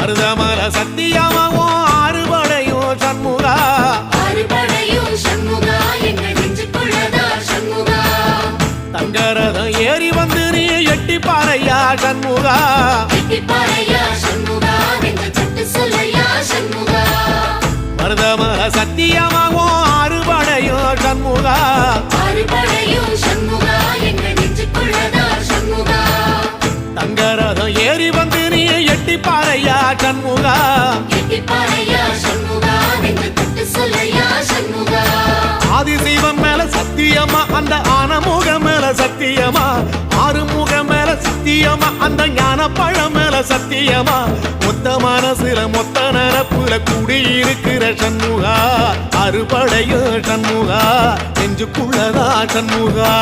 மருதமல சத்தியமாவும் ஆறுபடையும் சண்முகா தங்கரதம் ஏறி வந்து நீ எட்டி பாறையா சண்முகா மருதமல சத்தியமாவும் ஆறுபடையும் சண்முகா தங்கரதம் ஏறி வந்து நீ எட்டி பாறையா சண்முகா ஆதிசைவம் மேல சத்தியமா அந்த ஆனமுகம் மேல சத்தியமா ஆறுமுகம் மேல சத்தியமா அந்த ஞான பழம் மேல சத்தியமா மொத்த மனசுல மொத்த நரப்புல குடியிருக்கிற சண்முகா அறுபடையும் சண்முகா நெஞ்சுக்குள்ளதா சண்முகா